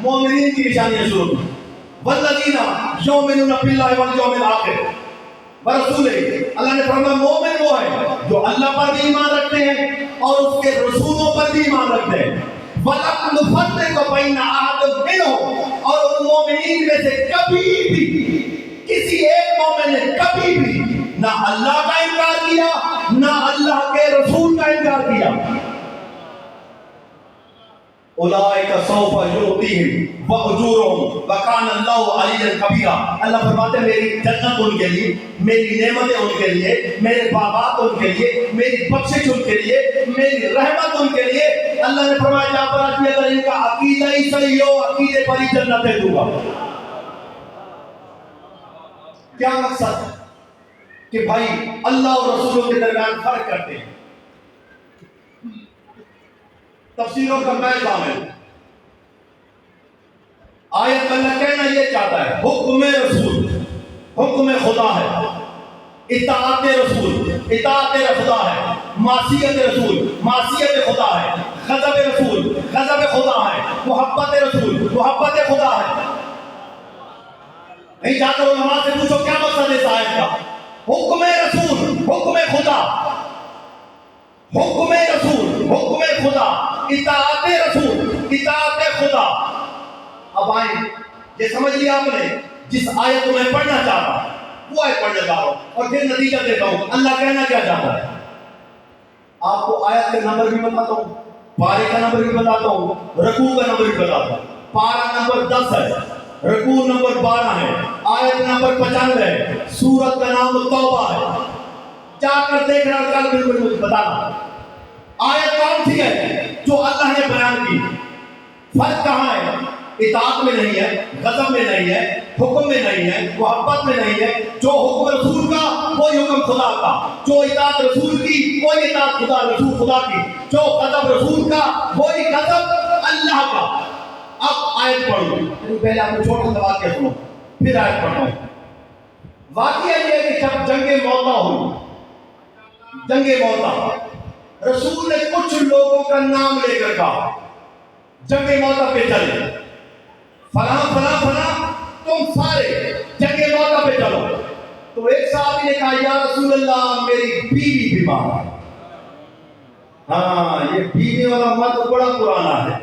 مومنین کی نشانیاں شروع کی. والذین یؤمنون باللہ والیوم الآخر ورسولہ. اللہ نے فرمایا مومن وہ ہے جو اللہ پر بھی ایمان رکھتے ہیں اور اس کے رسولوں پر بھی ایمان رکھتے ہیں. وَلَمْ نُفَرِّقُ بَيْنَ أَحَدٍ مِّنْهُمْ. اور ان مومنین میں سے کبھی بھی کسی ایک مومن نے کبھی بھی نہ اللہ کا انکار کیا نہ اللہ کے رسول کا انکار کیا. اولئک سوف یؤتیہم وأجورہم وکان اللہ علیٰ کبیرا. اللہ فرماتے ہیں میری جنت ان کے لیے، میری نعمتیں ان کے لیے، میرے باغات ان کے لیے، میری بخشش ان کے لیے، میری رحمت ان کے لیے. اللہ نے فرمایا جعفر آدمی اگر ان کا عقیدہ ہی صحیح ہو عقیدے پر ہی جنتیں دوں گا. کیا مقصد کہ بھائی اللہ اور رسولوں کے درمیان فرق کرتے ہیں. تفسیروں کا میں شامل. آیت میں اللہ کہنا یہ چاہتا ہے حکم رسول حکم خدا ہے، اطاعت رسول اطاعت خدا ہے، معصیت رسول معصیت خدا ہے، غضب رسول غضب خدا ہے، محبت رسول محبت خدا ہے. نہیں جا کر علماء سے پوچھو کیا مقصد ہے اس آیت کا. حکم رسول حکم خدا، حکم رسول حکم خدا، اطاعت رسول اطاعت خدا. اب آئیں یہ سمجھ لیا آپ نے جس آیت کو میں پڑھنا چاہتا ہوں وہ آیت پڑھنے جا رہا ہوں اور پھر نتیجہ دیتا ہوں اللہ کہنا کیا چاہتا ہے. آپ کو آیت کا نمبر بھی بتاتا ہوں، پارے کا نمبر بھی بتاتا ہوں، رکوع کا نمبر بھی بتاتا ہوں. پارہ نمبر 10 ہے، رکوع نمبر 12 ہے، آیت نمبر 95 ہے، سورت کا نام توبہ ہے. جا کر دیکھ رہا کل بالکل مجھے بتانا آیت کون سی ہے جو اللہ نے بیان کی. فرق کہاں ہے؟ اطاعت میں نہیں ہے، غضب میں نہیں ہے، حکم میں نہیں ہے، محبت میں نہیں ہے. جو حکم رسول کا وہی حکم خدا کا، جو اطاعت رسول کی وہی اطاعت خدا رسول خدا کی، جو غضب رسول کا وہی غضب اللہ کا. اب آیت پڑھو. پہلے آپ کو چھوٹا سا واقعہ سنو پھر آیت پڑھتا ہوں. واقعہ یہ ہے کہ جب جنگ موتا ہوئی، جنگ موتا رسول نے کچھ لوگوں کا نام لے کر کہا جنگ موتا پہ چلے، فلاں فلاں فلاں تم سارے جنگ موتا پہ چلو. تو ایک صحابی نے کہا یا رسول اللہ میری بیوی بیمار ہے. ہاں یہ بیوی والا مت بڑا پرانا ہے.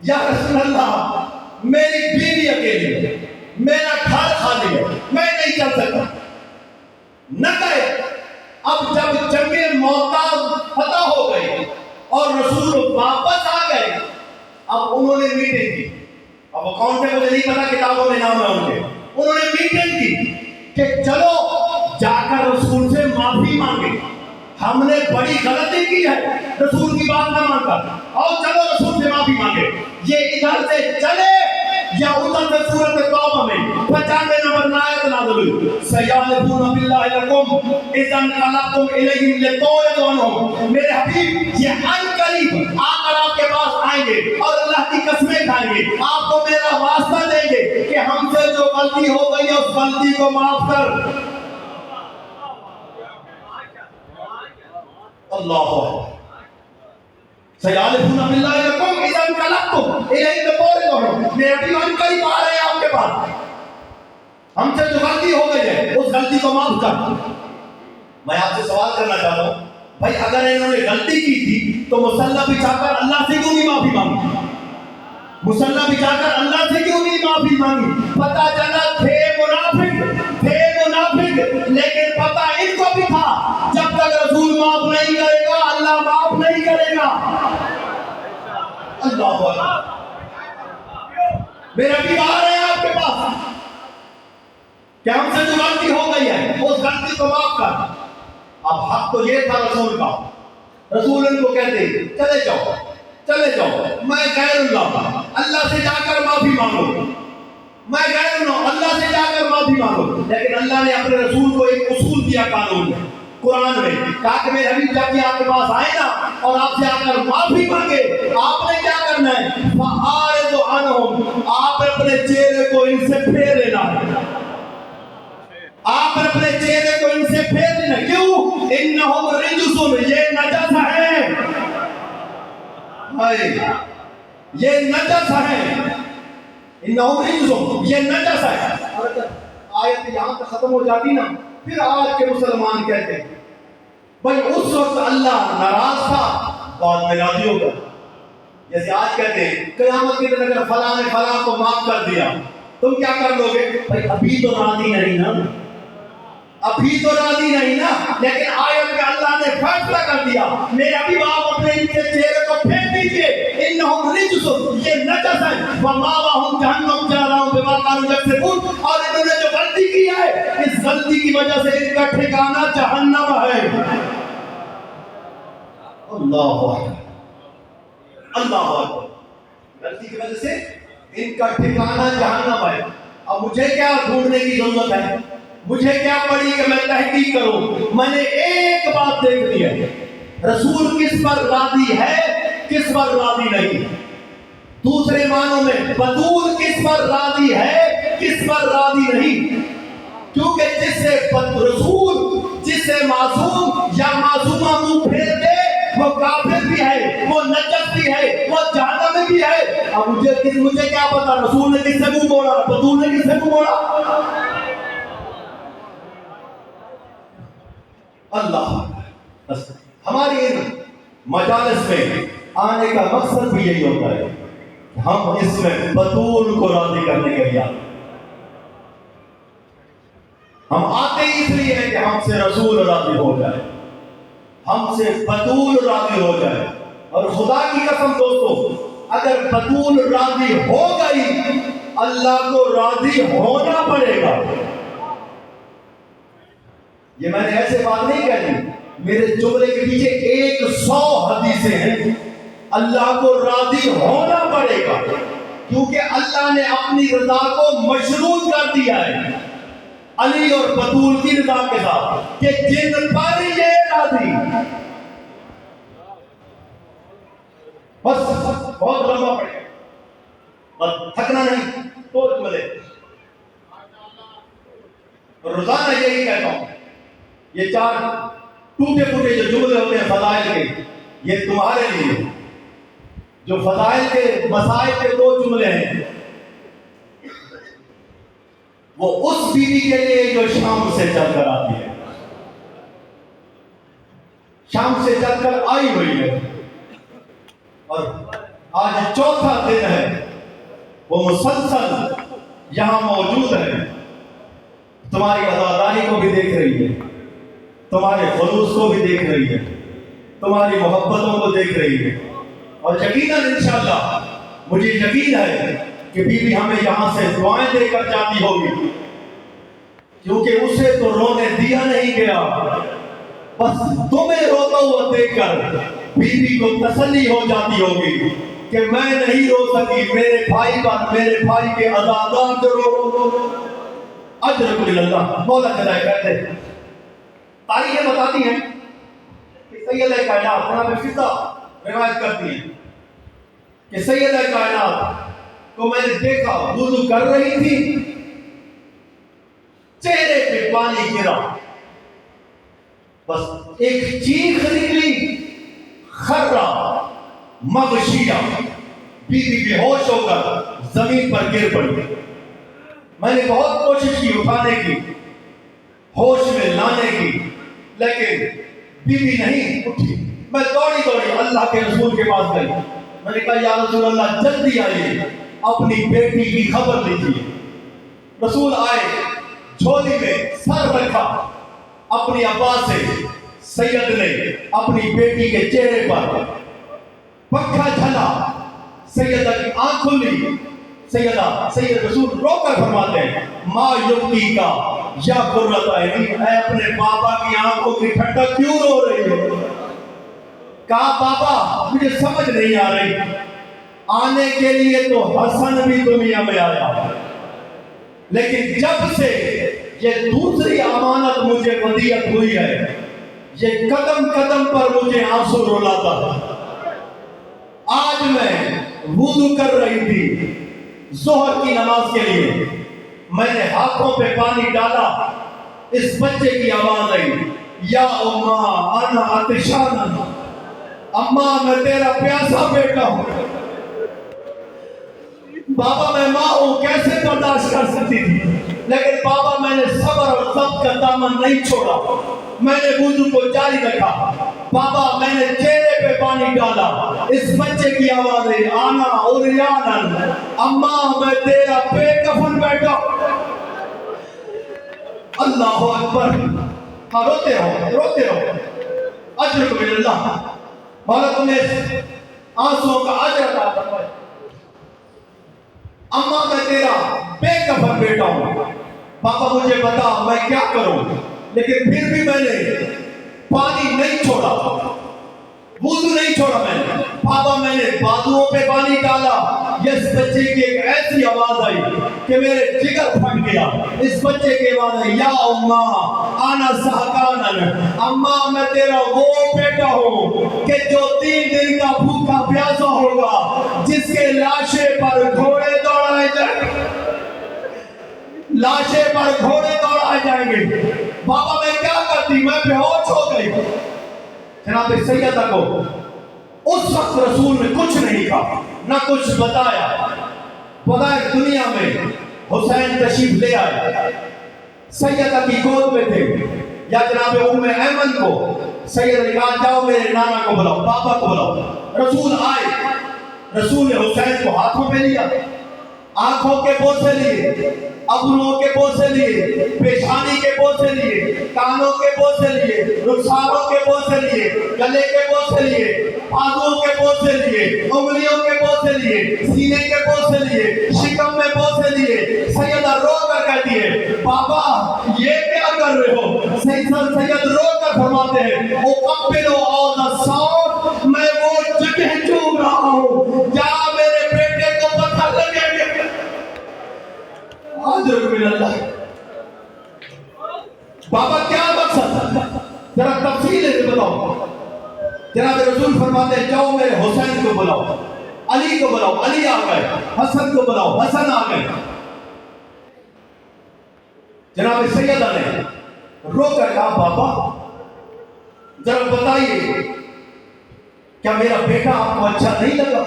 یا رسول اللہ میری بیوی اکیلی ہے، میرا گھر خالی ہے، میں نہیں چل سکتا. نہ کہے. اب جب جنگ موتا فتح ہو گئی اور رسول واپس آ گئے اب انہوں نے میٹنگ کی. اب وہ کون تھے مجھے نہیں پتا، کتابوں میں نام ہے ان کے. انہوں نے میٹنگ کی کہ چلو جا کر رسول سے معافی مانگے، ہم نے بڑی غلطی کی ہے رسول کی بات نہ مان کر، اور چلو رسول سے معافی مانگے. یہ ادھر سے چلے یا ادھر سے سورۃ توبہ میں 95 نمبر آیت نازل ہوئی. سیحلفون باللہ لکم اذا انقلبتم الیہم لتعرضوا. میرے حبیب یہ ان قریب آ کر آپ کے پاس آئیں گے اور اللہ کی قسمیں کھائیں گے، آپ کو میرا واسطہ دیں گے کہ ہم سے جو غلطی ہو گئی ہے اس غلطی کو معاف کر. اللہ اکبر. سیحلفون باللہ لکم اذا انقلبتم الیہم لتعرضوا. میرے حبیب ان قریب آ رہے ہیں آپ کے پاس، ہم سے جو غلطی ہو گئی ہے اس غلطی کو معاف کر. میں آپ سے سوال کرنا چاہتا ہوں بھائی اگر انہوں نے غلطی کی تھی تو مسلح بچھا کر اللہ سے کیوں نہیں معافی مانگی؟ مسلح بچھا کر اللہ سے کیوں نہیں معافی مانگی؟ پتہ چلا تھے منافق لیکن پتہ ان کو بھی تھا جب تک رسول معاف نہیں کرے گا اللہ معاف نہیں کرے گا. اللہ اکبر. میرے ابھی آ رہے ہیں آپ کے پاس کہ ہم سے جو غلطی ہو گئی ہے اس غلطی کو معاف کر. اب حق تو یہ تھا رسول کا. رسول ان کو کہتے چلے جاؤ میں غیر اللہ کا، اللہ سے جا کر معافی مانگو. میں غیر اللہ سے جا کر معافی مانگو. لیکن اللہ نے اپنے رسول کو ایک اصول دیا قانون میں، قرآن میں، کہا کہ میرے حبیب جب کہ آپ کے پاس آئے نا اور آپ سے آ کر معافی مانگے آپ نے کیا کرنا ہے؟ فَأَعْرِضُ عَنْهُمْ. آپ اپنے چہرے کو ان سے پھیر لینا ہے. آپ اپنے چہرے کو ان سے پھیر لینا. کیوں؟ انہم رجس، یہ نجس ہے. یہ نجس ہے، انہم رجس، یہ نجس ہے۔ اور اگر آیت یہاں تک ختم ہو جاتی نا، پھر آج کے مسلمان کہتے ہیں بھائی اس وقت اللہ ناراض تھا، بعد میں راضی ہوگا۔ جیسے آج کہتے ہیں قیامت کے دن اگر فلاں نے فلاں کو معاف کر دیا تم کیا کر لو گے؟ بھائی ابھی تو راضی نہیں نا، ابھی تو راضی نہیں نا، لیکن آیت میں اللہ نے فیصلہ کر دیا میرے ابھی باپ اپنے ان کے چہرے کو پھینک دیجئے، انہم رجس، یہ نجس ہے، وماواہم جہنم جزاء بما کانوا یکسبون، اور انہوں نے جو غلطی کی ہے اس غلطی کی وجہ سے ان کا ٹھکانہ جہنم ہے۔ اللہ اکبر، اللہ اکبر، غلطی کی وجہ سے ان کا ٹھکانہ جہنم ہے۔ اب مجھے کیا ڈھونڈنے کی ضرورت ہے؟ مجھے کیا پڑی کہ میں تحقیق کروں؟ میں نے ایک بات دیکھ لی ہے، رسول کس پر راضی ہے، کس پر راضی نہیں۔ دوسرے معنوں میں بطول کس پر راضی ہے، کس پر راضی نہیں۔ کیونکہ جس سے رسول، جس سے معصوم یا معصومہ منہ پھیر دے وہ کافر بھی ہے، وہ نجس بھی ہے، وہ جہنم بھی ہے۔ اب مجھے کیا پتا رسول نے کس سے منہ موڑا، بطول نے کس سے منہ موڑا؟ اللہ۔ بس ہماری ان مجالس میں آنے کا مقصد بھی یہی ہوتا ہے کہ ہم اس میں بطول کو راضی کرنے کے لیے ہم آتے ہی اس لیے ہیں کہ ہم سے رسول راضی ہو جائے، ہم سے بطول راضی ہو جائے۔ اور خدا کی قسم دوستو، اگر بطول راضی ہو گئی اللہ کو راضی ہونا پڑے گا۔ یہ میں نے ایسے بات نہیں کہی، میرے جملے کے پیچھے 100 حدیثیں ہیں۔ اللہ کو راضی ہونا پڑے گا کیونکہ اللہ نے اپنی رضا کو مشروط کر دیا ہے علی اور بطول کی رضا کے ساتھ کہ جن پر یہ راضی۔ بس بہت لمبا پڑے گا، بس تھکنا نہیں، تو جملے روزانہ یہی کہتا ہوں، یہ 4 ٹوٹے پھوٹے جو جملے ہوتے ہیں فضائل کے، یہ تمہارے لیے جو فضائل کے مسائل کے 2 جملے ہیں، وہ اس بیوی کے لیے جو شام سے چل کر آتی ہے، شام سے چل کر آئی ہوئی ہے، اور آج 4تھا دن ہے، وہ مسلسل یہاں موجود ہے، تمہاری عزاداری کو بھی دیکھ رہی ہے، تمہارے خلوص کو بھی دیکھ رہی ہے، تمہاری محبتوں کو دیکھ رہی ہے، اور یقیناً انشاءاللہ مجھے یقین ہے کہ بیوی ہمیں یہاں سے دعائیں دے کر جاتی ہوگی، کیونکہ اسے تو رونے دیا نہیں گیا، بس تمہیں روتا ہوا دیکھ کر بیوی کو تسلی ہو جاتی ہوگی کہ میں نہیں رو سکی، میرے بھائی پر، میرے بھائی کے عزادار جو رو اجر کل اللہ۔ مولا جلائے کہتے ہیں، تاریخیں بتاتی ہیں کہ سیدہ کائنات جناب فضہ روایت کرتی ہیں کہ سیدہ کائنات کو میں نے دیکھا وضو کر رہی تھی، چہرے پہ پانی گرا، بس ایک چیخ نکلی، خرہ مغشیہ، بی بے ہوش ہو کر زمین پر گر پڑی۔ میں نے بہت کوشش کی اٹھانے کی، ہوش میں لانے کی، لیکن بیوی نہیں اٹھی۔ میں دوڑی اللہ کے رسول کے پاس گئی، میں نے کہا یا رسول اللہ جلدی آئیے، اپنی بیٹی کی خبر لیجیے۔ رسول آئے، جھولی میں سر رکھا، اپنی عباس سے سید نے اپنی بیٹی کے چہرے پر پکھا جھلا، سیدہ کی آنکھ کھلی، سید رسول رو کر فرماتے ہیں ما یبکی کا یا قرۃ عینی، اے اپنے بابا کی آنکھوں کی ٹھنڈک کیوں رو رہی ہو؟ کہا بابا مجھے سمجھ نہیں آ رہی، آنے کے لیے تو حسن بھی دنیا میں آیا، لیکن جب سے یہ دوسری امانت مجھے ودیعت ہوئی ہے، یہ قدم قدم پر مجھے آنسو رلاتا ہے۔ آج میں وضو کر رہی تھی ظہر کی نماز کے لیے، میں نے ہاتھوں پہ پانی ڈالا، اس بچے کی آواز آئی یا اماں انا عطشان، اماں میں تیرا پیاسا بیٹا ہوں۔ بابا میں ماں ہوں کیسے برداشت کر سکتی تھی، لیکن بابا میں نے صبر اور ضبط کا دامن نہیں چھوڑا، میں نے وضو کو جاری رکھا، بابا میں نے چہرے پہ پانی ڈالا، اس بچے کی آواز ہے آنا اوریانن، اماں میں تیرا بے کفن بیٹا۔ اللہ اکبر، ہاں روتے رہو، اجر من اللہ، مولا تمہیں آنسوں کا اجر عطا فرمائے۔ اماں میں تیرا بے کفن بیٹا ہوں، بابا مجھے بتا میں کیا کروں، لیکن پھر بھی میں نے پانی نہیں چھوڑا، وضو نہیں چھوڑا میں نے، بابا میں نے بازوؤں پہ پانی ڈالا، اس بچے کی ایک ایسی آواز آئی کہ میرے جگر پھٹ گیا، اس بچے کی آواز آئی یا اماں آنا سہکانن، اماں میں تیرا وہ بیٹا ہوں کہ جو 3 دن کا بھوکا پیاسا ہوگا، جس کے لاشے پر گھوڑے دوڑائے جائیں گے، لاشے پر گھوڑے دوڑائے جائیں گے۔ بابا میں کیا کرتی، میں بے ہوش ہو گئی۔ جناب سیدہ کو اس وقت رسول نے کچھ نہیں کہا، نہ کچھ بتایا، بظاہر دنیا میں حسین تشریف لے آئے، سیدہ کی گود میں تھے، یا جناب ام ایمن کو سیدہ نے کہا جاؤ میرے نانا کو بلاؤ، پاپا کو بلاؤ۔ رسول آئے، رسول نے حسین کو ہاتھوں پہ لیا، آنکھوں کے بوسے لیے، ابروؤں کے بوسے لیے، پیشانی کے بوسے لیے، کانوں کے بوسے لیے، رخساروں کے بوسے لیے، گلے کے بوسے لیے، بازوؤں کے بوسے لیے، انگلیوں کے بوسے لیے، سینے کے بوسے لیے، شکم میں بوسے لیے۔ سیدہ رو کر کہتی ہے بابا یہ کیا کر رہے ہو؟ سید رو کر فرماتے ہیں او قبلو آن الصوت، میں وہ جگہ چوم رہا ہوں جہاں میرے بیٹے کو پتھر لگے گے۔ آجر من اللہ، بابا کیا مقصد، ذرا تفصیل سے بتاؤ۔ جناب رسول فرماتے ہیں جاؤ میرے حسین کو بلاؤ، علی کو بلاؤ، علی آ گئے، حسن کو بلاؤ، حسن آ گئے۔ جناب سیدہ نے رو کر کہا بابا ذرا بتائیے کیا میرا بیٹا آپ کو اچھا نہیں لگا؟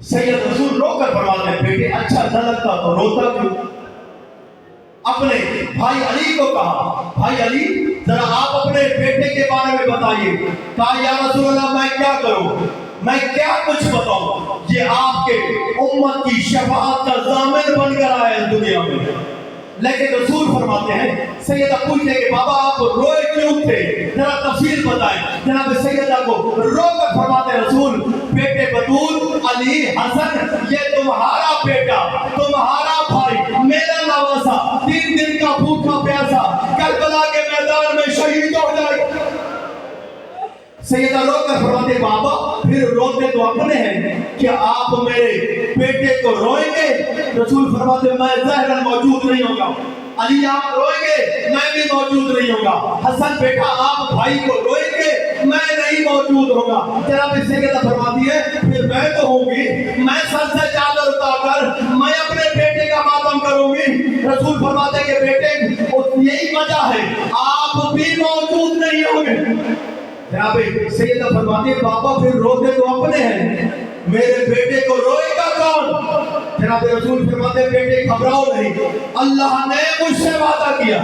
سید رسول رو کر فرماتے ہیں بیٹے اچھا نہ لگتا تو روتا کیوں؟ اپنے بھائی علی کو کہا بھائی علی ذرا آپ اپنے بیٹے کے بارے میں بتائیے۔ کہا یا رسول اللہ میں کیا کروں، میں کیا کچھ بتاؤں، یہ آپ کے امت کی شفاعت کا ضامن بن کر آیا ہے دنیا میں۔ لیکن رسول فرماتے ہیں سیدہ پوچھتے کہ بابا آپ روئے کیوں تھے، ذرا تفصیل بتائیں۔ جناب سیدہ کو رو کر فرماتے رسول بیٹے بطول علی حسن یہ تمہارا بیٹا، تمہارا بھائی، میرا نواسا 3 دن کا بھوکا پیاسا کربلا کے میدان میں شہید ہو جائے۔ سیدہ رو کر فرماتے بابا پھر روتے تو اپنے ہیں، کیا آپ میرے بیٹے کو روئیں گے؟ رسول فرماتے میں ظاہراً موجود نہیں ہوگا، علی آپ روئیں گے میں بھی موجود نہیں ہوگا، حسن بیٹا آپ بھائی کو روئیں گے میں نہیں موجود ہوگا۔ جناب سیدہ فرماتی ہے پھر میں تو ہوں گی، میں سر سے چادر اتار کر میں اپنے بیٹے کا ماتم کروں گی۔ رسول فرماتے کہ بیٹے یہی وجہ ہے آپ بھی موجود نہیں ہوں گے۔ جناب سیدہ فرماتی ہے بابا پھر روتے تو اپنے ہیں، میرے بیٹے کو روئے گا کون؟ جناب رسول فرماتے ہیں بیٹے گھبراؤ نہیں، اللہ نے مجھ سے وعدہ کیا،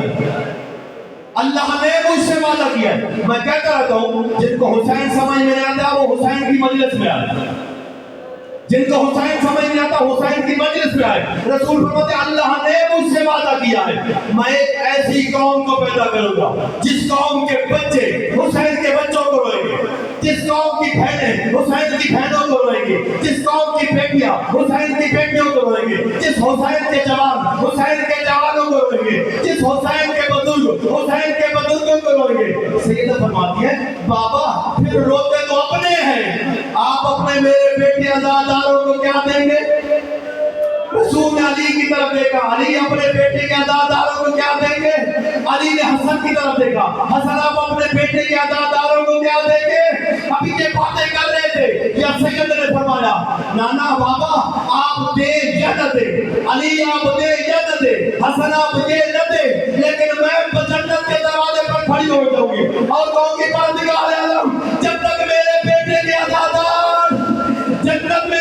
اللہ نے مجھ سے وعدہ کیا۔ میں کہتا رہتا ہوں جن کو حسین سمجھ میں نہیں آتا وہ حسین کی مجلس میں آئے، جن کو حسین سمجھ نہیں آتا حسین کی مجلس میں آئے۔ رسول فرماتے ہیں اللہ نے مجھ سے وعدہ کیا ہے میں ایک ایسی قوم کو پیدا کروں گا جس قوم کے بچے حسین کے بچوں کو روئیں گے، جس قوم کی بہنیں حسین کی بہنوں کو روئیں گے، جس قوم کی بیٹیاں حسین کی بیٹیوں کو روئیں گے، جس حسین کے جوان حسین کے جوانوں کو روئیں گے، جس حسین کے بزرگ حسین کے بزرگوں کو روئیں گے۔ سیدہ فرماتی ہے بابا پھر روتے تو اپنے ہیں، آپ اپنے میرے بیٹے عزاداروں کو کیا دیں گے؟ رسول نے علی کی طرف دیکھا، علی اپنے بیٹے کے عزاداروں کو کیا دیں گے؟ علی نے حسن کی طرف دیکھا، حسن آپ اپنے بیٹے کے عزاداروں کو کیا دیں گے؟ ابھی یہ باتیں کر رہے تھے یا سید نے فرمایا نانا بابا آپ دے یا نہ دے، علی آپ دے یا نہ دے، حسن آپ دے نہ دے، لیکن میں جنت کے دروازے پر کھڑی ہو جاؤں گی اور کہوں گی پروردگار عالم جب تک میرے بیٹے کے عزادار جنت میں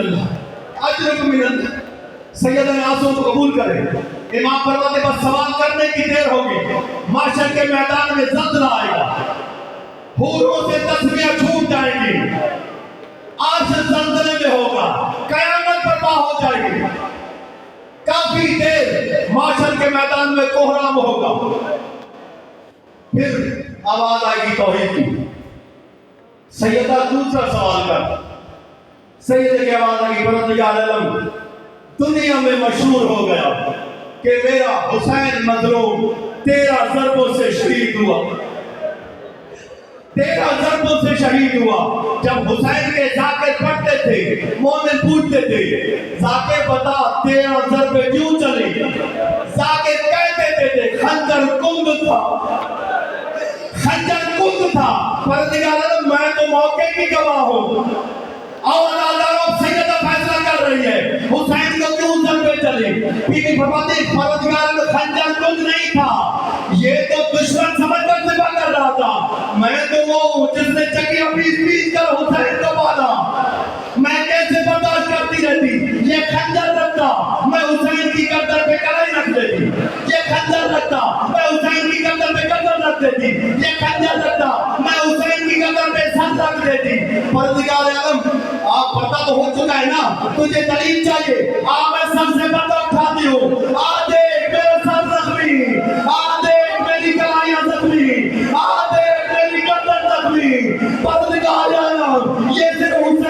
اللہ اجرک من اللہ. سیدنا آسوں کو قبول کرے. امام فرماتے بس سوال کرنے کی دیر ہوگی. محشر کے میدان میں زلزلہ آئے گا, حوروں سے تسبیحیں چھوٹ جائیں گی, عرش زلزلے میں ہوگا, قیامت برپا ہو جائے گی. کافی دیر محشر کے میدان میں کوہرام ہوگا. پھر آواز آئے گی توحید کی. سیدہ دوسرا سوال کر. سید کی آواز آئی پروردگار عالم دنیا میں مشہور ہو گیا کہ میرا حسین مظلوم 13 ضربوں سے شہید ہوا. 13 ضربوں سے شہید ہوا. جب حسین کے ذاکر پڑھتے تھے مومن پوچھتے تھے ذاکر بتا 13 ضربیں کیوں چلی. ذاکر کہتے تھے خنجر کند تھا, خنجر کند تھا. پروردگار عالم میں تو موقع کی گواہ ہوں. اور عدالت سیدہ فیصلہ کر رہی ہے حسین کو کیوں ضربیں چلی. بی بی فرماتی پروردگار میں خنجر کند نہیں تھا, یہ تو دشمن سمجھ کر ذبح کر رہا تھا. میں تو وہ ہوں جس نے چکیاں پیس کر حسین کو مارا. میں کیسے برداشت کرتی رہتی. یہ خنجر رکھتا میں حسین کی گردن پہ کلائی رکھ دیتی. یہ خنجر رکھتا میں حسین کی گردن پہ گردن رکھ دیتی. یہ خنجر رکھتا میں حسین کی گردن پہ سر رکھ دیتی. پروردگار عالم آپ پتہ تو ہو چکا ہے نا, تجھے دلیل چاہیے. میں سب سے پتہ اٹھاتی ہوں. دیکھ میرا سر زخمی, دیکھ میری کلائیاں زخمی, دیکھ میری گردن زخمی. پروردگار عالم یہ صرف حسین